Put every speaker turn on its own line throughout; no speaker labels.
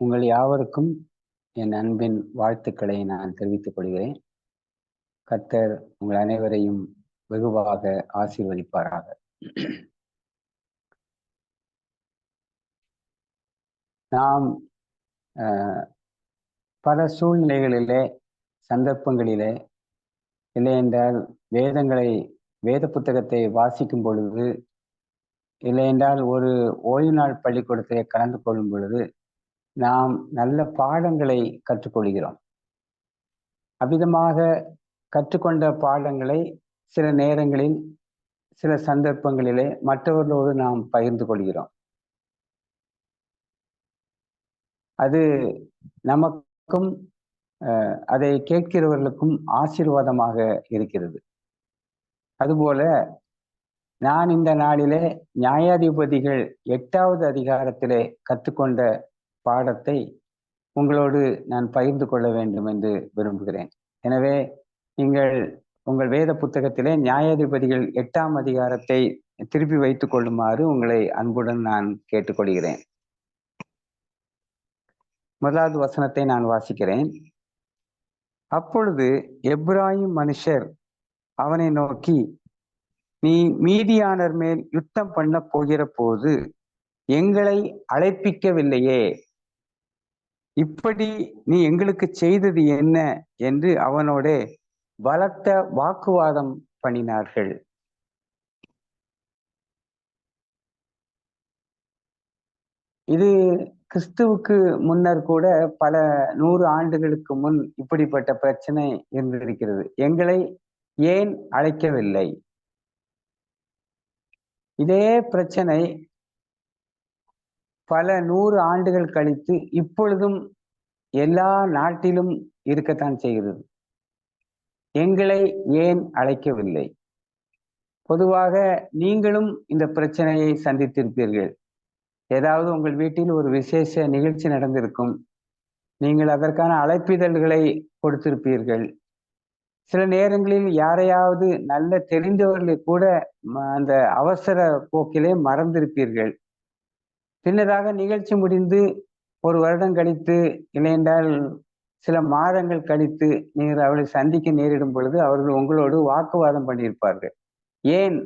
உங்கள் யாவருக்கும் என் அன்பின் வாழ்த்துக்களை நான் தெரிவித்துக் கொள்கிறேன். கர்த்தர் உங்கள் அனைவரையும் வெகுவாக ஆசீர்வதிப்பாராக. நாம் பல சூழ்நிலைகளிலே, சந்தர்ப்பங்களிலே, இல்லையென்றால் வேத புத்தகத்தை வாசிக்கும் பொழுது, இல்லையென்றால் ஒரு ஓய்வு நாள் பள்ளிக்கூடத்திலே கலந்து கொள்ளும் பொழுது நாம் நல்ல பாடங்களை கற்றுக்கொள்கிறோம். அவ்விதமாக கற்றுக்கொண்ட பாடங்களை சில நேரங்களில், சில சந்தர்ப்பங்களிலே மற்றவர்களோடு நாம் பகிர்ந்து கொள்கிறோம். அது நமக்கும் அதை கேட்கிறவர்களுக்கும் ஆசீர்வாதமாக இருக்கிறது. அதுபோல நான் இந்த நாளிலே நியாயாதிபதிகள் 8வது அதிகாரத்திலே கற்றுக்கொண்ட பாடத்தை உங்களோடு நான் பகிர்ந்து கொள்ள வேண்டும் என்று விரும்புகிறேன். எனவே நீங்கள் உங்கள் வேத புத்தகத்திலே நியாயாதிபதிகள் 8ஆம் அதிகாரத்தை திருப்பி வைத்துக் கொள்ளுமாறு உங்களை அன்புடன் நான் கேட்டுக்கொள்கிறேன். முதலாவது வசனத்தை நான் வாசிக்கிறேன். அப்பொழுது எப்பிராயீம் மனுஷர் அவனை நோக்கி, நீ மீதியானர் மேல் யுத்தம் பண்ண போகிற போது எங்களை அழைப்பிக்கவில்லையே, இப்படி நீ எங்களுக்கு செய்தது என்ன என்று அவனோட பலத்த வாக்குவாதம் பண்ணினார்கள். இது கிறிஸ்துவுக்கு முன்னர் கூட பல 100 ஆண்டுகளுக்கு முன் இப்படிப்பட்ட பிரச்சனை இருந்திருக்கிறது. எங்களை ஏன் அழைக்கவில்லை? இதே பிரச்சனை பல 100 ஆண்டுகள் கழித்து இப்பொழுதும் எல்லா நாட்டிலும் இருக்கத்தான் செய்கிறது. எங்களை ஏன் அழைக்கவில்லை? பொதுவாக நீங்களும் இந்த பிரச்சனையை சந்தித்திருப்பீர்கள். ஏதாவது உங்கள் வீட்டில் ஒரு விசேஷ நிகழ்ச்சி நடந்திருக்கும். நீங்கள் அதற்கான அழைப்பிதழ்களை கொடுத்திருப்பீர்கள். சில நேரங்களில் யாரையாவது நல்ல தெரிந்தவர்களை கூட அந்த அவசர போக்கிலே மறந்திருப்பீர்கள். பின்னதாக நிகழ்ச்சி முடிந்து ஒரு வருடம் கழித்து, இல்லையென்றால் சில மாதங்கள் கழித்து நீங்கள் அவளை சந்திக்க நேரிடும் பொழுது அவர்கள் உங்களோடு வாக்குவாதம் பண்ணியிருப்பார்கள். ஏன்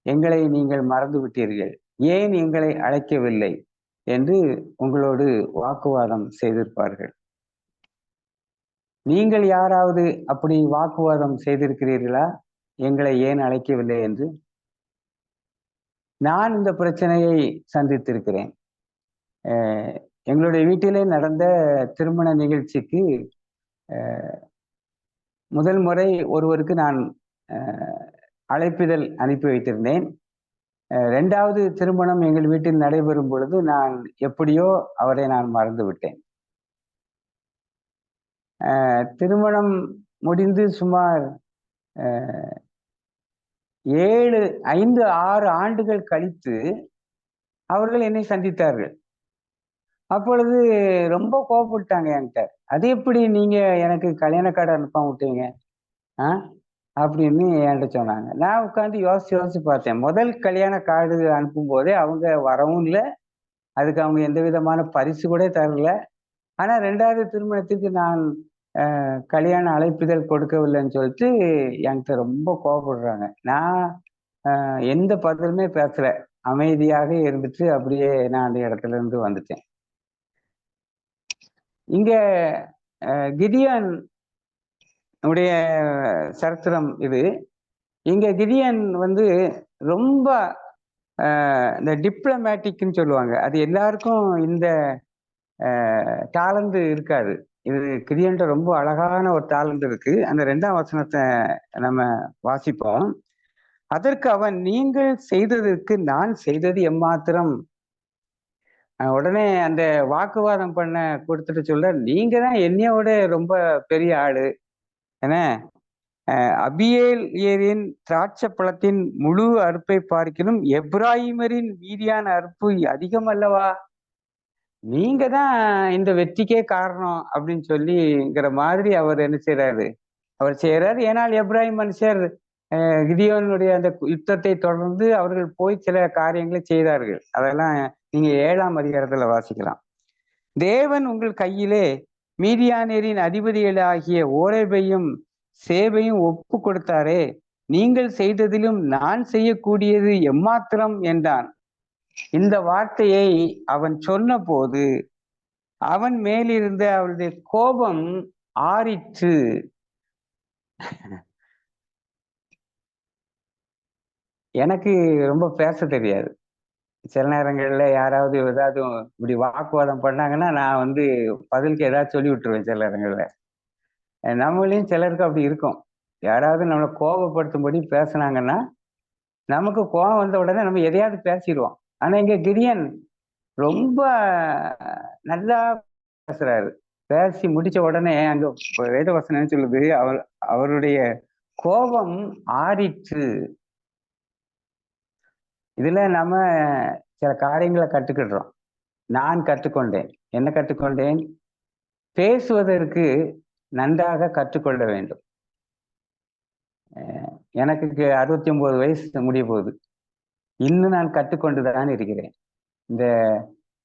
எங்களை நீங்கள் மறந்து விட்டீர்கள்? ஏன் எங்களை அழைக்கவில்லை என்று உங்களோடு வாக்குவாதம் செய்திருப்பார்கள். நீங்கள் யாராவது அப்படி வாக்குவாதம் செய்திருக்கிறீர்களா? எங்களை ஏன் அழைக்கவில்லை என்று? நான் இந்த பிரச்சனையை சந்தித்திருக்கிறேன். எங்களுடைய வீட்டிலே நடந்த திருமண நிகழ்ச்சிக்கு முதல் முறை ஒருவருக்கு நான் அழைப்பிதழ் அனுப்பி வைத்திருந்தேன். 2வது திருமணம் எங்கள் வீட்டில் நடைபெறும் பொழுது நான் எப்படியோ அவரை நான் மறந்து விட்டேன். திருமணம் முடிந்து சுமார் 5, 6 ஆண்டுகள் கழித்து அவர்கள் என்னை சந்தித்தார்கள். அப்பொழுது ரொம்ப கோபப்பட்டாங்க என்கிட்ட. அது எப்படி நீங்க எனக்கு கல்யாண கார்டு அனுப்பாம விட்டீங்க அப்படின்னு என்கிட்ட சொன்னாங்க. நான் உட்காந்து யோசிச்சு பார்த்தேன். முதல் கல்யாண கார்டு அனுப்பும் போதே அவங்க வரவும் இல்லை, அதுக்கு அவங்க எந்த விதமான பரிசு கூட தரல. ஆனா 2வது திருமணத்துக்கு நான் கல்யாண அழைப்பிதழ் கொடுக்கவில்லைன்னு சொல்லிட்டு என்கிட்ட ரொம்ப கோபப்படுறாங்க. நான் எந்த பதிலுமே பேசல, அமைதியாக இருந்துட்டு அப்படியே நான் அந்த இடத்துல இருந்து வந்துட்டேன். இங்க கிதியோன் உடைய சரித்திரம் இது. இங்க கிதியோன் ரொம்ப இந்த டிப்ளமேட்டிக்னு சொல்லுவாங்க. அது எல்லாருக்கும் இந்த டேலண்ட் இருக்காது. இது கிதியோன்ட்ட ரொம்ப அழகான ஒரு டேலண்ட் இருக்கு. அந்த 2ஆம் வசனத்தை நம்ம வாசிப்போம். அதற்கு அவன், நீங்கள் செய்ததற்கு நான் செய்தது எம்மாத்திரம்? உடனே அந்த வாக்குவாதம் பண்ண கொடுத்துட்டு சொல்ல, நீங்க தான் என்னையோட ரொம்ப பெரிய ஆளு. என்ன, அபியேலின் திராட்சை பழத்தின் முழு அறுப்பை பார்க்கிலும் எப்பிராயீமரின் மீதியான அறுப்பு அதிகம் அல்லவா? நீங்க தான் இந்த வெற்றிக்கே காரணம் அப்படின்னு சொல்லிங்கிற மாதிரி அவர் என்ன செய்யறாரு? அவர் செய்யறாரு. ஏனால் எப்பிராயீம் மனுஷர் கிதியோனுடைய அந்த யுத்தத்தை தொடர்ந்து அவர்கள் போய் சில காரியங்களை செய்தார்கள். அதெல்லாம் நீங்க 7ஆம் அதிகாரத்துல வாசிக்கலாம். தேவன் உங்கள் கையிலே மீதியானியரின் அதிபதிகளாகிய ஓரேபையும் சேபையும் ஒப்பு கொடுத்தாரே, நீங்கள் செய்ததிலும் நான் செய்யக்கூடியது எம்மாத்திரம் என்றான். இந்த வார்த்தையை அவன் சொன்ன போது அவன் மேலிருந்த அவளுடைய கோபம் ஆறிற்று. எனக்கு ரொம்ப பேச தெரியாது. சில நேரங்கள்ல யாராவது ஏதாவது இப்படி வாக்குவாதம் பண்ணாங்கன்னா நான் பதிலுக்கு ஏதாவது சொல்லி விட்டுருவேன். சில நேரங்கள்ல நம்மளையும் சிலருக்கு அப்படி இருக்கும். யாராவது நம்மளை கோபப்படுத்தும்படி பேசுனாங்கன்னா நமக்கு கோபம் வந்த உடனே நம்ம எதையாவது பேசிடுவோம். ஆனா இங்க கிரியன் ரொம்ப நல்லா பேசுறாரு. பேசி முடிச்ச உடனே அங்க வேதவசனம் சொல்லுது, அவருடைய கோபம் ஆறிற்று. இதுல நம்ம சில காரியங்களை கற்றுக்கிடுறோம். நான் கற்றுக்கொண்டேன். என்ன கற்றுக்கொண்டேன்? பேசுவதற்கு நன்றாக கற்றுக்கொள்ள வேண்டும். எனக்கு 69 வயசு முடிய போகுது. இன்னும் நான் கற்றுக்கொண்டுதான் இருக்கிறேன். இந்த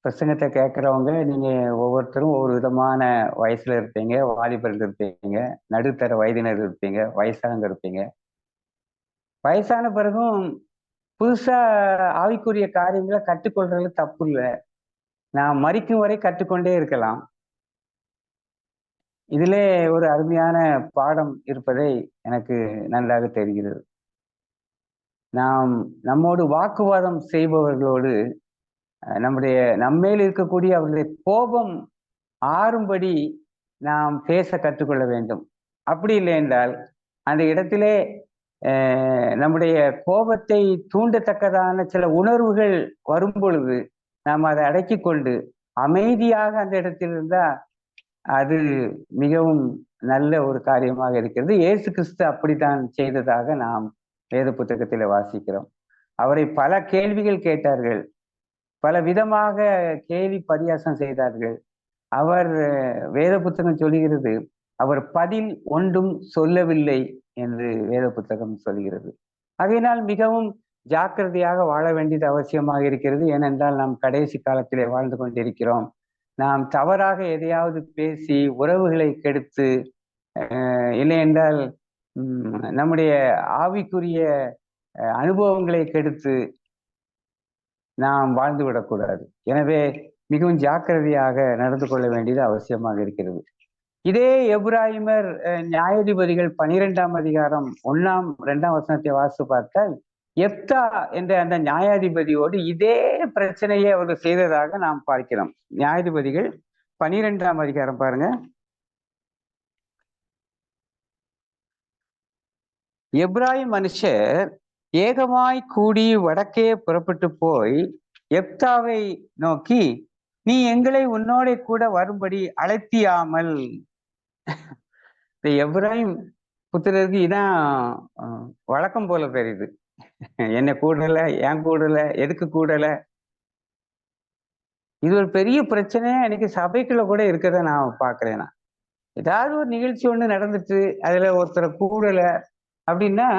பிரசங்கத்தை கேட்கிறவங்க நீங்க ஒவ்வொருத்தரும் ஒவ்வொரு விதமான வயசுல இருப்பீங்க. வாலிபர்கள் இருப்பீங்க, நடுத்தர வயதினர் இருப்பீங்க, வயசானவங்க இருப்பீங்க. வயசான பிறகும் புதுசா ஆவிக்குரிய காரியங்களை கற்றுக்கொள்றது தப்பு இல்லை. நான் மரிக்கும் வரை கற்றுக்கொண்டே இருக்கலாம். இதிலே ஒரு அருமையான பாடம் இருப்பதை எனக்கு நன்றாக தெரிகிறது. நாம் நம்மோடு வாக்குவாதம் செய்பவர்களோடு நம்மேல் இருக்கக்கூடிய அவர்களுடைய கோபம் ஆறும்படி நாம் பேச கற்றுக்கொள்ள வேண்டும். அப்படி இல்லை என்றால் அந்த இடத்திலே நம்முடைய கோபத்தை தூண்டத்தக்கதான சில உணர்வுகள் வரும் பொழுது நாம் அதை அடக்கி கொண்டு அமைதியாக அந்த இடத்தில் இருந்தா அது மிகவும் நல்ல ஒரு காரியமாக இருக்கிறது. இயேசு கிறிஸ்து அப்படித்தான் செய்ததாக நாம் வேத புத்தகத்தில் வாசிக்கிறோம். அவரை பல கேள்விகள் கேட்டார்கள், பல விதமாக கேலி பரியாசம் செய்தார்கள். அவர் வேத புத்தகம் சொல்லுகிறது, அவர் பதில் ஒன்றும் சொல்லவில்லை என்று வேத புத்தகம் சொல்கிறது. ஆகையினால் மிகவும் ஜாக்கிரதையாக வாழ வேண்டியது அவசியமாக இருக்கிறது. ஏனென்றால் நாம் கடைசி காலத்திலே வாழ்ந்து கொண்டிருக்கிறோம். நாம் தவறாக எதையாவது பேசி உறவுகளை கெடுத்து இல்லை என்றால் நம்முடைய ஆவிக்குரிய அனுபவங்களை கெடுத்து நாம் வாழ்ந்து விடக்கூடாது. எனவே மிகவும் ஜாக்கிரதையாக நடந்து கொள்ள வேண்டியது அவசியமாக இருக்கிறது. இதே எப்ராஹிமர் நியாயாதிபதிகள் 12ஆம் அதிகாரம் 1ஆம் 2ஆம் வசனத்தை வாசித்து பார்த்தால் எப்தா என்ற அந்த நியாயாதிபதியோடு இதே பிரச்சனையை அவர்கள் செய்ததாக நாம் பார்க்கிறோம். நியாயாதிபதிகள் 12ஆம் அதிகாரம் பாருங்க. எப்ராஹிம் மனுஷர் ஏகமாய் கூடி வடக்கே புறப்பட்டு போய் எப்தாவை நோக்கி, நீ எங்களை உன்னோட கூட வரும்படி அழைத்தியாமல். இந்த எப்ராஹிம் புத்திரருக்கு இதான் வழக்கம் போல தெரியுது. என்ன கூடல, ஏன் கூடல, எதுக்கு கூடல. இது ஒரு பெரிய பிரச்சனையா இன்னைக்கு சபைக்குள்ள கூட இருக்கிறத நான் பாக்குறேன். ஏதாவது ஒரு நிகழ்ச்சி ஒண்ணு நடந்துட்டு அதுல ஒருத்தரை கூடல அப்படின்னா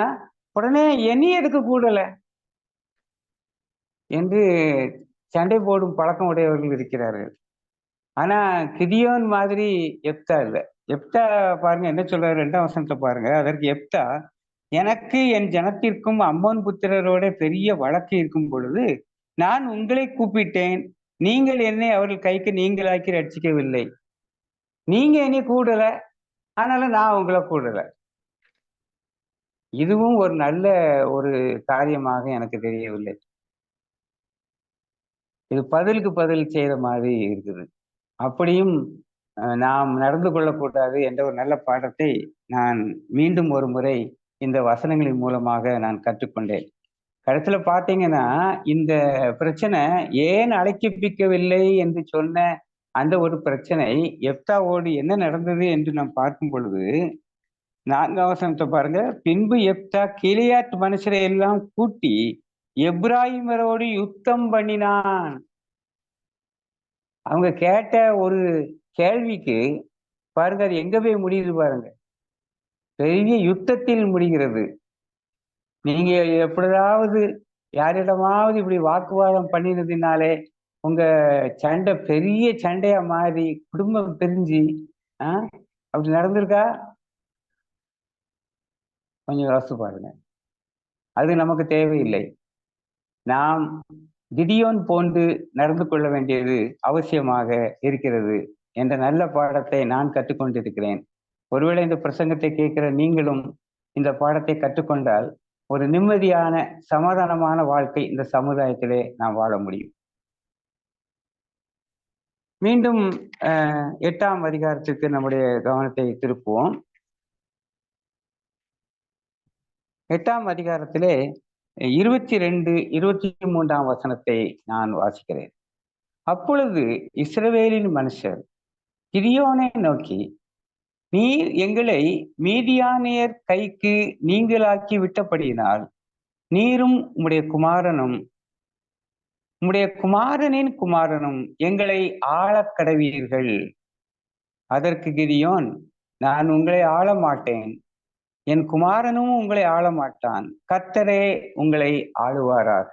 உடனே என்னையே எதுக்கு கூடல என்று சண்டை போடும் பழக்கம் உடையவர்கள் இருக்கிறார்கள். ஆனா கிதியோன் மாதிரி எப்தா இல்லை. எப்தா பாருங்க என்ன சொல்றாரு, 2ஆம் வசனத்தை பாருங்க. அதற்கு எப்தா, எனக்கு என் ஜனத்திற்கும் அம்மோன் புத்திரரோட பெரிய வழக்கு இருக்கும் பொழுது நான் உங்களை கூப்பிட்டேன், நீங்கள் என்னை அவர்கள் கைக்கு நீங்களாக்கி ரட்சிக்கவில்லை. நீங்க என்னை கூடல, ஆனாலும் நான் உங்களை கூடல. இதுவும் ஒரு நல்ல ஒரு காரியமாக எனக்கு தெரியவில்லை. இது பதிலுக்கு பதில் செய்த மாதிரி இருக்குது. அப்படியும் நாம் நடந்து கொள்ளக்கூடாது என்ற ஒரு நல்ல பாடத்தை நான் மீண்டும் ஒரு முறை இந்த வசனங்களின் மூலமாக நான் கற்றுக்கொண்டேன். கடைசியில பார்த்தீங்கன்னா இந்த பிரச்சனை ஏன் அழைப்பிக்கவில்லை என்று சொன்ன அந்த ஒரு பிரச்சனை எப்தாவோடு என்ன நடந்தது என்று நாம் பார்க்கும் பொழுது 4ஆம் வசனத்தை பாருங்க. பின்பு எப்தா கிலியாத் மனுஷரை எல்லாம் கூட்டி எப்ராஹிமரோடு யுத்தம் பண்ணினான். அவங்க கேட்ட ஒரு கேள்விக்கு பாருங்க அது எங்க போய் முடியுது பாருங்க, பெரிய யுத்தத்தில் முடிகிறது. நீங்க எப்படியாவது யாரிடமாவது இப்படி வாக்குவாதம் பண்ணினதினாலே உங்க சண்டை பெரிய சண்டையா மாறி குடும்பம் பிரிஞ்சு அப்படி நடந்திருக்கா? கொஞ்சம் யோசிச்சு பாருங்க. அது நமக்கு தேவையில்லை. நாம் கிதியோன் போன்று நடந்து கொள்ள வேண்டியது அவசியமாக இருக்கிறது என்ற நல்ல பாடத்தை நான் கற்றுக்கொண்டிருக்கிறேன். ஒருவேளை இந்த பிரசங்கத்தை கேட்கிற நீங்களும் இந்த பாடத்தை கற்றுக்கொண்டால் ஒரு நிம்மதியான சமாதானமான வாழ்க்கை இந்த சமுதாயத்திலே நாம் வாழ முடியும். மீண்டும் 8ஆம் அதிகாரத்திற்கு நம்முடைய கவனத்தை திருப்புவோம். 8ஆம் அதிகாரத்திலே 22, 23ஆம் வசனத்தை நான் வாசிக்கிறேன். அப்பொழுது இஸ்ரவேலின் மனுஷர் கிதியோனை நோக்கி, நீர் எங்களை மீதியானியர் கைக்கு நீங்களாக்கி விட்டபடியினால் நீரும் உம்முடைய குமாரனின் குமாரனும் எங்களை ஆளக் கடவீர்கள். அதற்கு கிதியோன், நான் உங்களை ஆள மாட்டேன், என் குமாரனும் உங்களை ஆள மாட்டான், கர்த்தரே உங்களை ஆளுவாராக.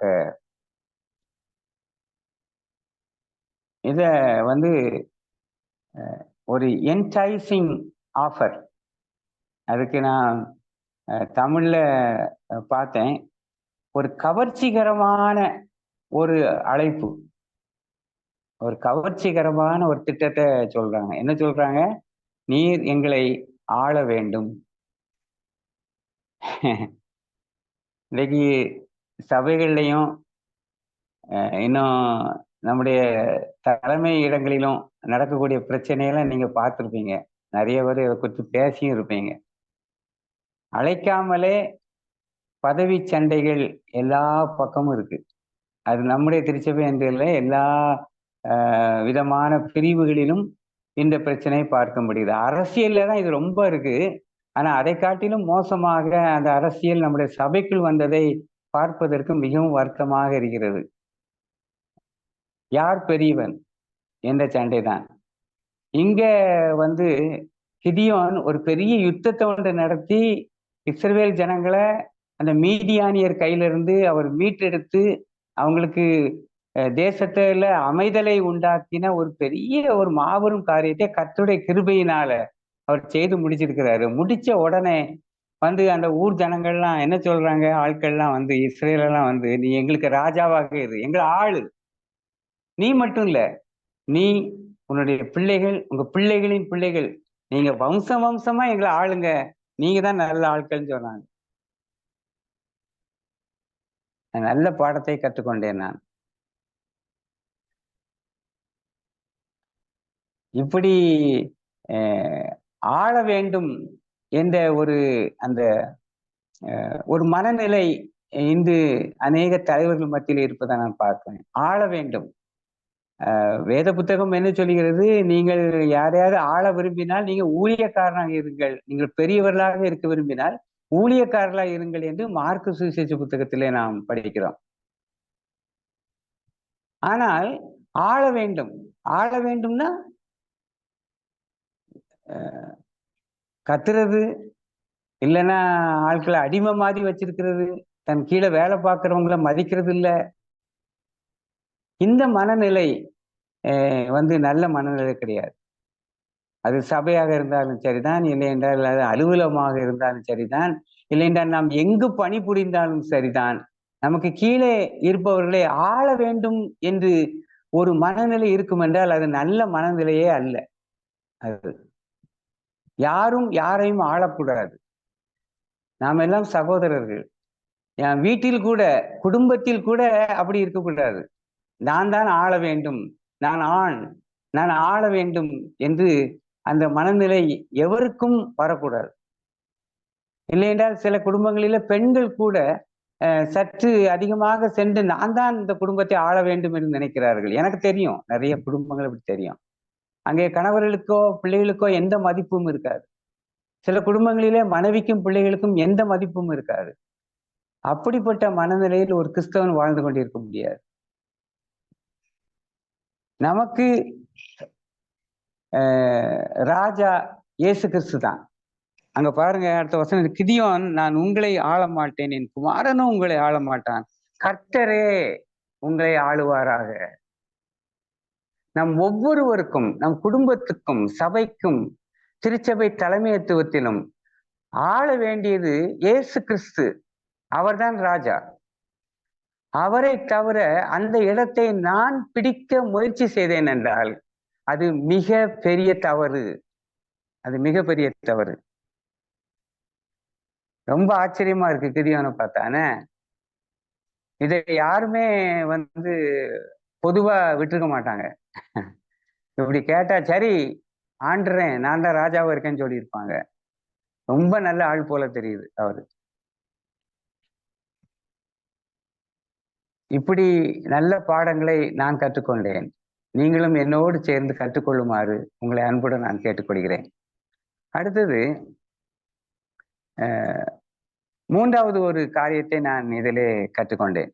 இத ஒரு என்டைசிங் ஆஃபர். அதுக்கு நான் தமிழ்ல பார்த்தேன், ஒரு கவர்ச்சிகரமான ஒரு அழைப்பு, ஒரு கவர்ச்சிகரமான ஒரு திட்டத்தை சொல்றாங்க. என்ன சொல்றாங்க? நீர் எங்களை ஆள வேண்டும். இன்னைக்கு சபைகள்லையும் இன்னும் நம்முடைய தலைமை இடங்களிலும் நடக்கக்கூடிய பிரச்சனையெல்லாம் நீங்க பார்த்துருப்பீங்க. நிறைய பேர் இதை குறித்து பேசியும் இருப்பீங்க. அழைக்காமலே பதவி சண்டைகள் எல்லா பக்கமும் இருக்கு. அது நம்முடைய திருச்சபை என்று இல்லை, எல்லா விதமான பிரிவுகளிலும் இந்த பிரச்சனையை பார்க்க முடியுது. அரசியல்ல தான் இது ரொம்ப இருக்கு. ஆனா அதை காட்டிலும் மோசமாக அந்த அரசியல் நம்முடைய சபைக்குள் வந்ததை பார்ப்பதற்கு மிகவும் வருத்தமாக இருக்கிறது. யார் பெரியவன் என்ற சண்டை தான். இங்க கிதியோன் ஒரு பெரிய யுத்தத்தை ஒன்று நடத்தி இஸ்ரவேல் ஜனங்களை அந்த மீதியானியர் கையிலிருந்து அவர் மீட்டெடுத்து அவங்களுக்கு தேசத்துல அமைதலை உண்டாக்கின ஒரு பெரிய ஒரு மாபெரும் காரியத்தை கர்த்தருடைய கிருபையினால அவர் செய்து முடிச்சிருக்கிறாரு. முடிச்ச உடனே அந்த ஊர் ஜனங்கள்லாம் என்ன சொல்றாங்க? ஆட்கள்லாம் இஸ்ரேலெல்லாம் நீ எங்களுக்கு ராஜாவாக இரு, எங்களை ஆளு. நீ மட்டும் இல்ல, நீ உன்னுடைய பிள்ளைகள், உங்க பிள்ளைகளின் பிள்ளைகள், நீங்க வம்சமா எங்களை ஆளுங்க, நீங்க தான் நல்ல ஆட்கள்னு சொன்னாங்க. நல்ல பாடத்தை கற்றுக்கொண்டேன் நான். இப்படி ஆள வேண்டும் என்ற ஒரு மனநிலை இன்று அநேக தலைவர்கள் மத்தியில் இருப்பதை நான் பார்க்கிறேன். ஆள வேண்டும். வேத புத்தகம் என்ன சொல்கிறது? நீங்கள் யாரையாவது ஆள விரும்பினால் நீங்க ஊழியக்காரனாக இருங்கள், நீங்கள் பெரியவர்களாக இருக்க விரும்பினால் ஊழியக்காரர்களாக இருங்கள் என்று மார்க்கு சுவிசேஷ புத்தகத்திலே நாம் படிக்கிறோம். ஆனால் ஆள வேண்டும், ஆள வேண்டும்னா கத்துறது, இல்லைன்னா ஆட்களை அடிமை மாதிரி வச்சிருக்கிறது, தன் கீழே வேலை பார்க்கிறவங்களை மதிக்கிறது இல்லை. இந்த மனநிலை நல்ல மனநிலை கிடையாது. அது சபையாக இருந்தாலும் சரிதான், இல்லை என்றால் அது அலுவலகமாக இருந்தாலும் சரிதான், இல்லை என்றால் நாம் எங்கு பணிபுரிந்தாலும் சரிதான், நமக்கு கீழே இருப்பவர்களை ஆள வேண்டும் என்று ஒரு மனநிலை இருக்கும் என்றால் அது நல்ல மனநிலையே அல்ல. அது யாரும் யாரையும் ஆளக்கூடாது. நாம் எல்லாம் சகோதரர்கள். என் வீட்டில் கூட, குடும்பத்தில் கூட அப்படி இருக்கக்கூடாது. நான் தான் ஆள வேண்டும், நான் ஆண், நான் ஆள வேண்டும் என்று அந்த மனநிலை எவருக்கும் வரக்கூடாது. இல்லை என்றால் சில குடும்பங்களில பெண்கள் கூட சற்று அதிகமாக சென்று நான் தான் இந்த குடும்பத்தை ஆள வேண்டும் என்று நினைக்கிறார்கள். எனக்கு தெரியும், நிறைய குடும்பங்கள் அப்படி தெரியும். அங்கே கணவர்களுக்கோ பிள்ளைகளுக்கோ எந்த மதிப்பும் இருக்காது. சில குடும்பங்களிலே மனைவிக்கும் பிள்ளைகளுக்கும் எந்த மதிப்பும் இருக்காது. அப்படிப்பட்ட மனநிலையில் ஒரு கிறிஸ்தவன் வாழ்ந்து கொண்டிருக்க முடியாது. நமக்கு ராஜா இயேசு கிறிஸ்து தான். அங்க பாருங்க, அடுத்த வசனம், கிதியோன், நான் உங்களை ஆள மாட்டேன், என் குமாரனும் உங்களை ஆள மாட்டான், கர்த்தரே உங்களை ஆளுவாராக. நம் ஒவ்வொருவருக்கும், நம் குடும்பத்துக்கும், சபைக்கும், திருச்சபை தலைமைத்துவத்திலும் ஆள வேண்டியது இயேசு கிறிஸ்து. அவர்தான் ராஜா. அவரை தவிர அந்த இடத்தை நான் பிடிக்க முயற்சி செய்தேன் என்றால் அது மிக பெரிய தவறு. அது மிகப்பெரிய தவறு. ரொம்ப ஆச்சரியமா இருக்கு கிதியோனை பார்த்தானே. இதை யாருமே வந்து பொதுவா விட்டுருக்க மாட்டாங்க. இப்படி கேட்டா சரி ஆண்டுறேன், நான் தான் ராஜாவா இருக்கேன்னு சொல்லியிருப்பாங்க. ரொம்ப நல்ல ஆள் போல தெரியுது அவரு. இப்படி நல்ல பாடங்களை நான் கற்றுக்கொண்டேன். நீங்களும் என்னோடு சேர்ந்து கற்றுக்கொள்ளுமாறு உங்களை அன்புடன் நான் கேட்டுக்கொள்கிறேன். அடுத்தது மூன்றாவது ஒரு காரியத்தை நான் இதிலே கற்றுக்கொண்டேன்.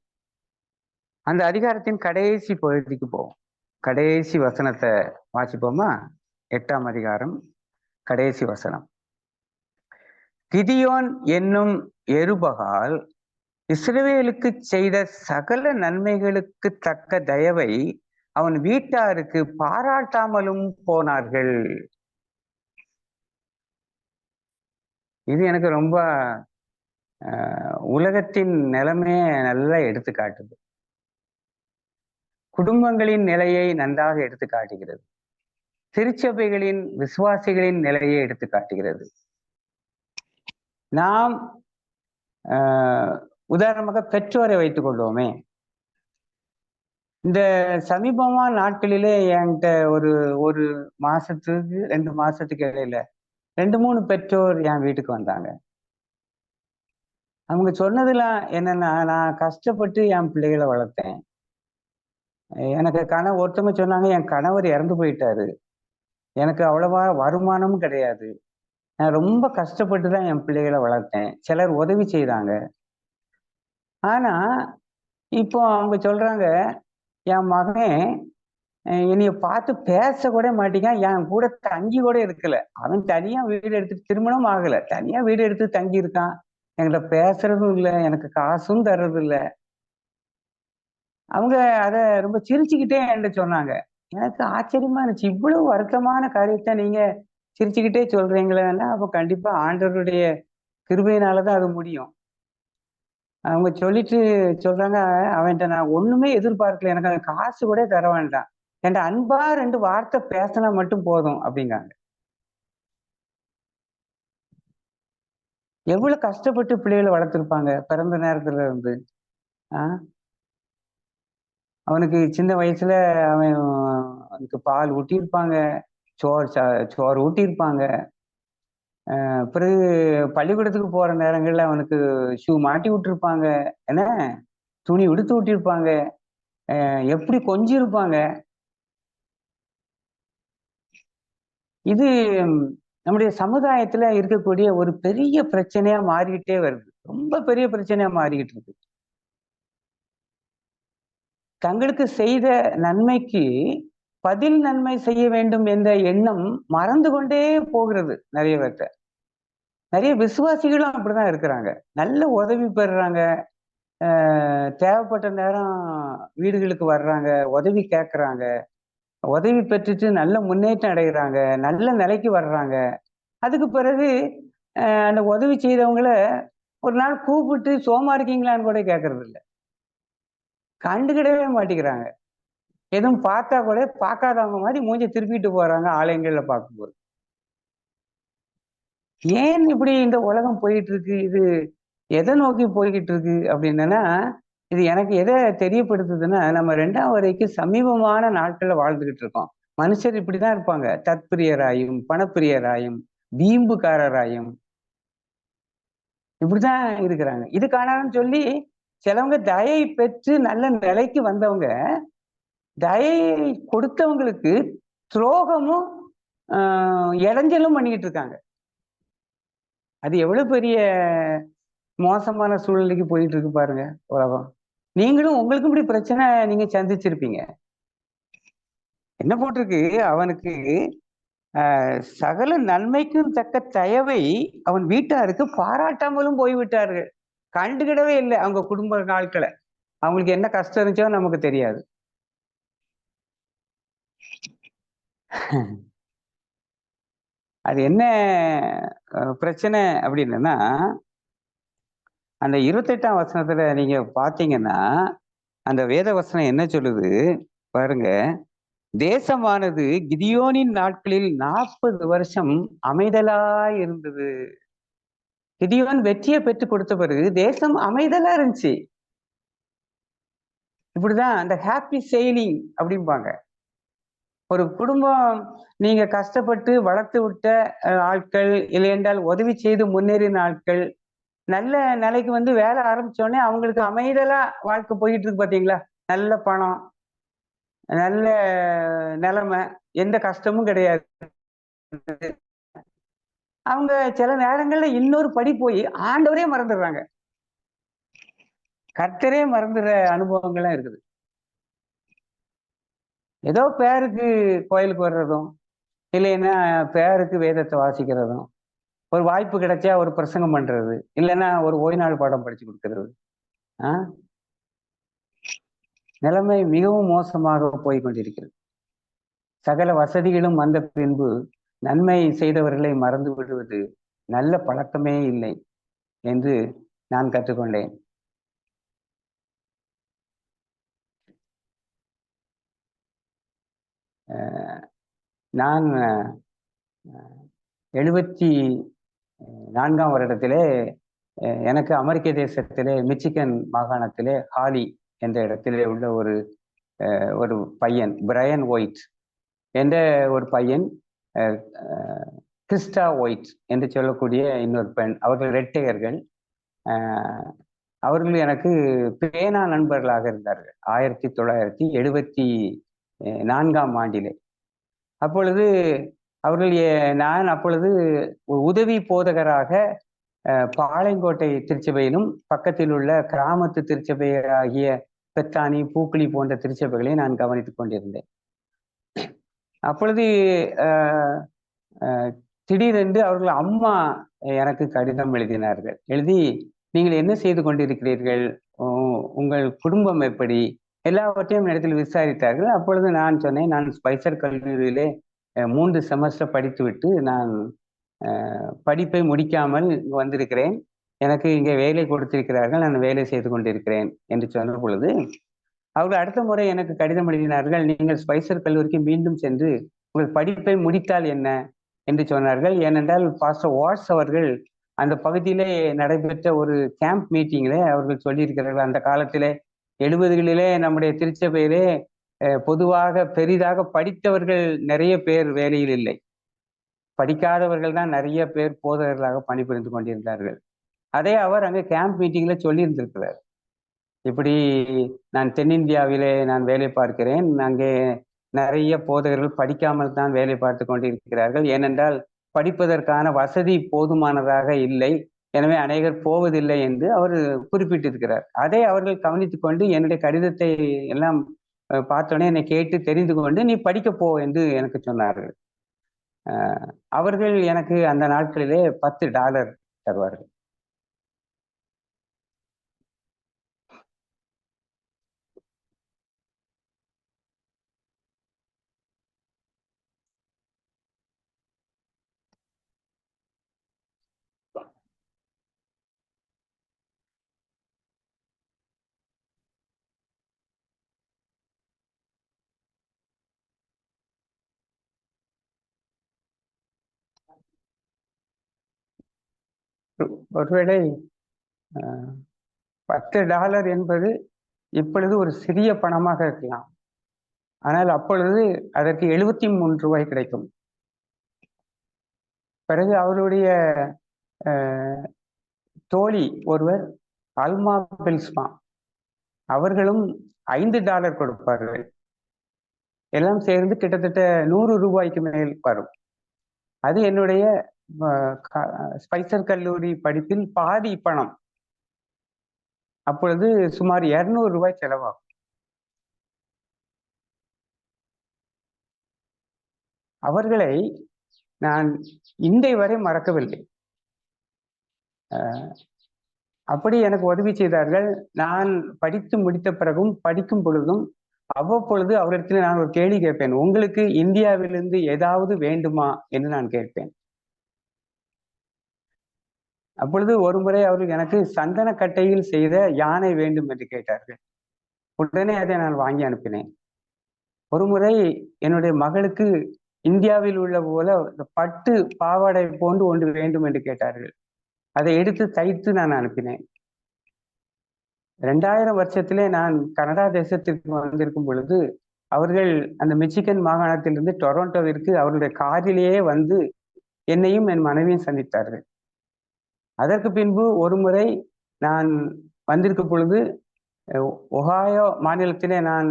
அந்த அதிகாரத்தின் கடைசி பகுதிக்கு போவோம். கடைசி வசனத்தை வாசிப்போமா? 8ஆம் அதிகாரம் கடைசி வசனம். கிதியோன் என்னும் எருபகால் இஸ்ரவேலுக்கு செய்த சகல நன்மைகளுக்கு தக்க தயவை அவன் வீட்டாருக்கு பாராட்டாமலும் போனார்கள். இது எனக்கு ரொம்ப உலகத்தின் நிலைமையை நல்லா எடுத்து காட்டுது. குடும்பங்களின் நிலையை நன்றாக எடுத்து காட்டுகிறது. திருச்சபைகளின் விசுவாசிகளின் நிலையை எடுத்து காட்டுகிறது. நாம் உதாரணமாக பெற்றோரை வைத்துக் கொள்வோமே. இந்த சமீபமா நாட்களிலே என்கிட்ட ஒரு மாசத்துக்கு 2 மாசத்துக்கு இடையில 2-3 பெற்றோர் என் வீட்டுக்கு வந்தாங்க. அவங்க சொன்னதெல்லாம் என்னன்னா, நான் கஷ்டப்பட்டு என் பிள்ளைகளை வளர்த்தேன். எனக்கு ஒருத்தவங்க சொன்னாங்க, என் கணவர் இறந்து போயிட்டாரு. எனக்கு அவ்வளவா வருமானமும் கிடையாது. நான் ரொம்ப கஷ்டப்பட்டு தான் என் பிள்ளைகளை வளர்த்தேன். சிலர் உதவி செய்தாங்க. ஆனா இப்போ அவங்க சொல்றாங்க, என் மகன் என்னைய பார்த்து பேச கூட மாட்டேங்கான். என் கூட தங்கி கூட இருக்கல. அவன் தனியா வீடு எடுத்துட்டு, திருமணம் ஆகல, தனியா வீடு எடுத்து தங்கி இருக்கான். என்கிட்ட பேசுறதும் இல்லை, எனக்கு காசும் தர்றது இல்லை. அவங்க அத ரொம்ப சிரிச்சுக்கிட்டே என்கிட்ட சொன்னாங்க. எனக்கு ஆச்சரியமா இருந்துச்சு. இவ்வளவு வருத்தமான காரியத்தை நீங்க சிரிச்சுக்கிட்டே சொல்றீங்களேன்னா, அப்ப கண்டிப்பா ஆண்டவருடைய கிருபையினாலதான் அது முடியும். அவங்க சொல்லிட்டு சொல்றாங்க, அவன்கிட்ட நான் ஒண்ணுமே எதிர்பார்க்கல, எனக்கு அந்த காசு கூட தர வேண்டாம், என்கிட்ட அன்பா 2 வார்த்தை பேசினா மட்டும் போதும் அப்படிங்காங்க. எவ்வளவு கஷ்டப்பட்டு பிள்ளைகளை வளர்த்திருப்பாங்க பிறந்த நேரத்துல இருந்து. ஆஹ் அவனுக்கு சின்ன வயசுல அவனுக்கு பால் ஊட்டியிருப்பாங்க, சோறு ஊட்டியிருப்பாங்க. பிறகு பள்ளிக்கூடத்துக்கு போற நேரங்கள்ல அவனுக்கு ஷூ மாட்டி விட்டுருப்பாங்க, என்ன துணி உடுத்து விட்டிருப்பாங்க, எப்படி கொஞ்சிருப்பாங்க. இது நம்முடைய சமுதாயத்துல இருக்கக்கூடிய ஒரு பெரிய பிரச்சனையா மாறிக்கிட்டே வருது. ரொம்ப பெரிய பிரச்சனையா மாறிக்கிட்டு இருக்கு. தங்களுக்கு செய்த நன்மைக்கு பதில் நன்மை செய்ய வேண்டும் என்ற எண்ணம் மறந்து கொண்டே போகிறது நிறைய பேர்த்த. நிறைய விசுவாசிகளும் அப்படிதான் இருக்கிறாங்க. நல்ல உதவி பெறுறாங்க, தேவைப்பட்ட நேரம் வீடுகளுக்கு வர்றாங்க, உதவி கேட்கறாங்க, உதவி பெற்றுட்டு நல்ல முன்னேற்றம் அடைகிறாங்க, நல்ல நிலைக்கு வர்றாங்க. அதுக்கு பிறகு அந்த உதவி செய்தவங்கள ஒரு நாள் கூப்பிட்டு சோமா இருக்கீங்களான்னு கூட கேட்கறது இல்லை, கண்டுக்கிடவே மாட்டேங்கிறாங்க. எதுவும் பார்த்தா கூட பார்க்காதவங்க மாதிரி மூஞ்ச திருப்பிட்டு போறாங்க ஆலயங்கள்ல பார்க்கும்போது. ஏன் இப்படி இந்த உலகம் போயிட்டு இருக்கு? இது எதை நோக்கி போய்கிட்டு இருக்கு அப்படின்னா, இது எனக்கு எதை தெரியப்படுத்துதுன்னா, நம்ம 2ஆம் வரைக்கு சமீபமான நாட்கள்ல வாழ்ந்துகிட்டு இருக்கோம். மனுஷர் இப்படிதான் இருப்பாங்க. தற்பிரியராயும், பணப்பிரியராயும், வீம்புக்காரராயும் இப்படிதான் இருக்கிறாங்க. இது காரணம்னு சொல்லி சிலவங்க தயை பெற்று நல்ல நிலைக்கு வந்தவங்க, தயை கொடுத்தவங்களுக்கு துரோகமும் இடைஞ்சலும் பண்ணிக்கிட்டு இருக்காங்க. அது எவ்வளவு பெரிய மோசமான சூழ்நிலைக்கு போயிட்டு இருக்கு பாருங்க உலகம். நீங்களும் உங்களுக்கும் இப்படி பிரச்சனை நீங்க சந்திச்சிருப்பீங்க. என்ன போட்டிருக்கு? அவனுக்கு சகல நன்மைக்கும் தக்க தயவை அவன் வீட்டாருக்கு பாராட்டாமலும் போய்விட்டார்கள். கண்டுகிடவே இல்லை அவங்க குடும்ப நாட்களை. அவங்களுக்கு என்ன கஷ்டம் இருந்துச்சோ நமக்கு தெரியாது. அது என்ன பிரச்சனை அப்படின்னா, அந்த 28ஆம் வசனத்துல நீங்க பார்த்தீங்கன்னா, அந்த வேத வசனம் என்ன சொல்லுது பாருங்க. தேசமானது கிதியோனின் நாட்களில் 40 வருஷம் அமைதலாய் இருந்தது. கிதியோன் வெற்றியை பெற்றுக் கொடுத்த பிறகு தேசம் அமைதலா இருந்துச்சு. இப்படிதான் அந்த ஹாப்பி செயிலிங் அப்படிம்பாங்க. ஒரு குடும்பம் நீங்க கஷ்டப்பட்டு வளர்த்து விட்ட ஆட்கள், இல்லையென்றால் உதவி செய்து முன்னேறின ஆட்கள், நல்ல நிலைக்கு வந்து வேலை ஆரம்பிச்ச உடனே அவங்களுக்கு அமைதலா வாழ்க்கை போயிட்டு இருக்கு பார்த்தீங்களா? நல்ல பணம், நல்ல நிலைமை, எந்த கஷ்டமும் கிடையாது. அவங்க சில நேரங்கள்ல இன்னொரு படி போய் ஆண்டவரே மறந்துடுறாங்க. கர்த்தரே மறந்துடுற அனுபவங்கள்லாம் இருக்குது. ஏதோ பேருக்கு கோயிலுக்கு வர்றதும், இல்லைன்னா பேருக்கு வேதத்தை வாசிக்கிறதும், ஒரு வாய்ப்பு கிடைச்சா ஒரு பிரசங்கம் பண்றது, இல்லைன்னா ஒரு ஓய்நாள் பாடம் படிச்சு கொடுக்கிறது. நிலைமை மிகவும் மோசமாக போய் கொண்டிருக்கிறது. சகல வசதிகளும் வந்த பின்பு நன்மை செய்தவர்களை மறந்து விடுவது நல்ல பழக்கமே இல்லை என்று நான் கற்றுக்கொண்டேன். நான் 74ஆம் வருடத்திலே எனக்கு அமெரிக்க தேசத்திலே மிச்சிகன் மாகாணத்திலே ஹாலி என்ற இடத்திலே உள்ள ஒரு பையன், பிரையன் ஒயிட் என்ற ஒரு பையன், கிறிஸ்டா ஒயிட் என்று சொல்லக்கூடிய இன்னொரு பெண், அவர்கள் ரெட்டையர்கள். அவர்கள் எனக்கு பேனா நண்பர்களாக இருந்தார்கள் 1974ஆம் ஆண்டிலே. அப்பொழுது அவர்கள் நான் அப்பொழுது உதவி போதகராக பாளையங்கோட்டை திருச்சபையிலும் பக்கத்தில் உள்ள கிராமத்து திருச்சபையாகிய பெத்தானி, பூக்குழி போன்ற திருச்சபைகளை நான் கவனித்துக் கொண்டிருந்தேன். அப்பொழுது திடீரென்று அவர்கள் அம்மா எனக்கு கடிதம் எழுதினார்கள். எழுதி, நீங்கள் என்ன செய்து கொண்டிருக்கிறீர்கள், உங்கள் குடும்பம் எப்படி, எல்லாவற்றையும் இடத்தில் விசாரித்தார்கள். அப்பொழுது நான் சொன்னேன், நான் ஸ்பைசர் கல்லூரியிலே 3 செமஸ்டர் படித்துவிட்டு நான் படிப்பை முடிக்காமல் வந்திருக்கிறேன். எனக்கு இங்கே வேலை கொடுத்திருக்கிறார்கள், நான் வேலை செய்து கொண்டிருக்கிறேன் என்று சொன்ன பொழுது அவர்கள் அடுத்த முறை எனக்கு கடிதம் எழுதினார்கள். நீங்கள் ஸ்பைசர் கல்லூரிக்கு மீண்டும் சென்று உங்கள் படிப்பை முடித்தால் என்ன என்று சொன்னார்கள். ஏனென்றால் பாஸ்டர் வாட்ஸ் அவர்கள் அந்த பகுதியிலே நடைபெற்ற ஒரு கேம்ப் மீட்டிங்கிலே அவர்கள் சொல்லியிருக்கிறார்கள், அந்த காலத்திலே 70களிலே நம்முடைய திருச்சபையிலே பொதுவாக பெரிதாக படித்தவர்கள் நிறைய பேர் வேலையில் இல்லை. படிக்காதவர்கள் தான் நிறைய பேர் போதகர்களாக பணிபுரிந்து கொண்டிருந்தார்கள். அதை அவர் அங்கே கேம்ப் மீட்டிங்ல சொல்லியிருந்திருக்கிறார். இப்படி நான் தென்னிந்தியாவிலே நான் வேலை பார்க்கிறேன், அங்கே நிறைய போதகர்கள் படிக்காமல் தான் வேலை பார்த்து கொண்டிருக்கிறார்கள். ஏனென்றால் படிப்பதற்கான வசதி போதுமானதாக இல்லை, எனவே அநேகர் போவதில்லை என்று அவர் குறிப்பிட்டிருக்கிறார். அதை அவர்கள் கவனித்துக் கொண்டு என்னுடைய கடிதத்தை எல்லாம் பார்த்தோன்னே என்னை கேட்டு தெரிந்து கொண்டு நீ படிக்க போ என்று எனக்கு சொன்னார்கள். அவர்கள் எனக்கு அந்த நாட்களிலே $10 தருவார்கள். ஒருவேளை $10 என்பது இப்பொழுது ஒரு சிறிய பணமாக இருக்கலாம், ஆனால் அப்பொழுது அதற்கு $73 கிடைக்கும். பிறகு அவருடைய தோழி ஒருவர், அல்மா பெல்ஸ்மா, அவர்களும் $5 கொடுப்பார்கள். எல்லாம் சேர்ந்து கிட்டத்தட்ட $100 மேல் வரும். அது என்னுடைய ஸ்பைசர் கல்லூரி படிப்பில் பாதி பணம். அப்பொழுது சுமார் $200 செலவாகும். அவர்களை நான் இன்றை வரை மறக்கவில்லை. அப்படி எனக்கு உதவி செய்தார்கள். நான் படித்து முடித்த பிறகும் படிக்கும் பொழுதும் அவ்வப்பொழுது அவரிடத்தில் நான் ஒரு கேள்வி கேட்பேன், உங்களுக்கு இந்தியாவிலிருந்து ஏதாவது வேண்டுமா என்று நான் கேட்பேன். அப்பொழுது ஒருமுறை அவர்கள் எனக்கு சந்தன கட்டையில் செய்த யானை வேண்டும் என்று கேட்டார்கள். உடனே அதை நான் வாங்கி அனுப்பினேன். ஒருமுறை என்னுடைய மகளுக்கு இந்தியாவில் உள்ள போல இந்த பட்டு பாவாடை போன்று ஒன்று வேண்டும் என்று கேட்டார்கள். அதை எடுத்து தைத்து நான் அனுப்பினேன். 2000 வருஷத்திலே நான் கனடா தேசத்திற்கு வந்திருக்கும் பொழுது அவர்கள் அந்த மிச்சிகன் மாகாணத்திலிருந்து டொரண்டோவிற்கு அவர்களுடைய காரிலேயே வந்து என்னையும் என் மனைவியும் சந்தித்தார்கள். அதற்கு பின்பு ஒருமுறை நான் வந்திருக்கும் பொழுது ஒஹாயோ மாநிலத்திலே நான்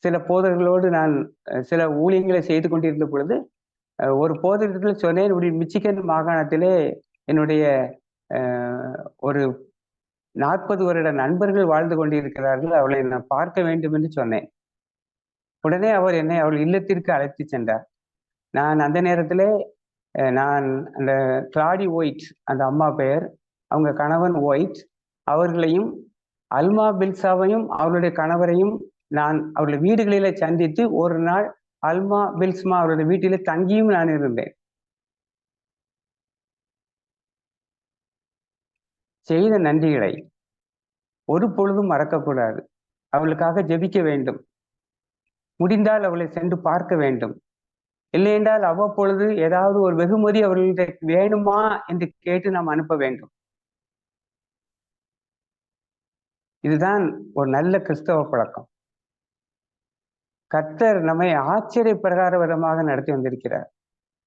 சில போதகர்களோடு நான் சில ஊழியங்களை செய்து கொண்டிருந்த பொழுது ஒரு போதகத்தில் சொன்னேன், என்னுடைய மிச்சிகன் மாகாணத்திலே என்னுடைய ஒரு 40 வருட நண்பர்கள் வாழ்ந்து கொண்டிருக்கிறார்கள், அவளை நான் பார்க்க வேண்டும் என்று சொன்னேன். உடனே அவர் என்னை அவள் இல்லத்திற்கு அழைத்து சென்றார். நான் அந்த நேரத்திலே நான் அந்த கிளாடி ஒயிட், அந்த அம்மா பெயர், அவங்க கணவன் ஒயிட், அவர்களையும் அல்மா பில்சாவையும் அவருடைய கணவரையும் நான் அவருடைய வீடுகளிலே சந்தித்து ஒரு நாள் அல்மா பில்ஸ்மா அவருடைய வீட்டிலே தங்கியும் நான் இருந்தேன். செய்த நன்றிகளை ஒரு பொழுதும் மறக்கக்கூடாது. அவளுக்காக ஜெபிக்க வேண்டும். முடிந்தால் அவளை சென்று பார்க்க வேண்டும். இல்லையென்றால் அவ்வப்பொழுது ஏதாவது ஒரு வெகுமதி அவர்கள்ட்ட வேணுமா என்று கேட்டு நாம் அனுப்ப வேண்டும். இதுதான் ஒரு நல்ல கிறிஸ்தவ பழக்கம். கர்த்தர் நம்மை ஆச்சரிய பிரகார விதமாக நடத்தி வந்திருக்கிறார்.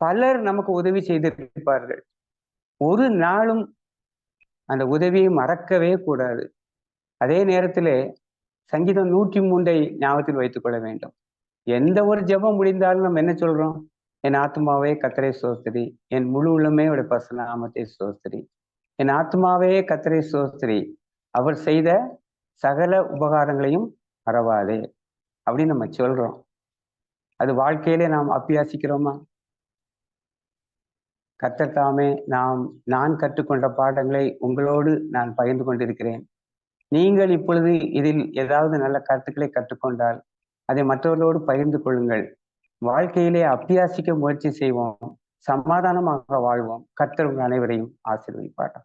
பலர் நமக்கு உதவி செய்திருப்பார்கள். ஒரு நாளும் அந்த உதவியை மறக்கவே கூடாது. அதே நேரத்திலே சங்கீதம் 103 ஞாபகத்தில் வைத்துக் கொள்ள வேண்டும். எந்த ஒரு ஜெபம் முடிந்தாலும் நம்ம என்ன சொல்றோம்? என் ஆத்மாவே கர்த்தரை ஸ்தோத்திரி, என் முழு உள்ளமே அவருடைய பரிசுத்த நாமத்தை ஸ்தோத்திரி, என் ஆத்மாவே கர்த்தரை ஸ்தோத்திரி, அவர் செய்த சகல உபகாரங்களையும் மறவாதே அப்படின்னு நம்ம சொல்றோம். அது வாழ்க்கையிலே நாம் அபியாசிக்கிறோமா? கர்த்தர் தாமே நான் கற்றுக்கொண்ட பாடங்களை உங்களோடு நான் பகிர்ந்து கொண்டிருக்கிறேன். நீங்கள் இப்பொழுது இதில் ஏதாவது நல்ல கருத்துக்களை கற்றுக்கொண்டால் அதை மற்றவர்களோடு பகிர்ந்து கொள்ளுங்கள். வாழ்க்கையிலே அபியாசிக்க முயற்சி செய்வோம். சமாதானமாக வாழ்வோம். கர்த்தர் உங்கள் அனைவரையும் ஆசீர்வதிப்பார்.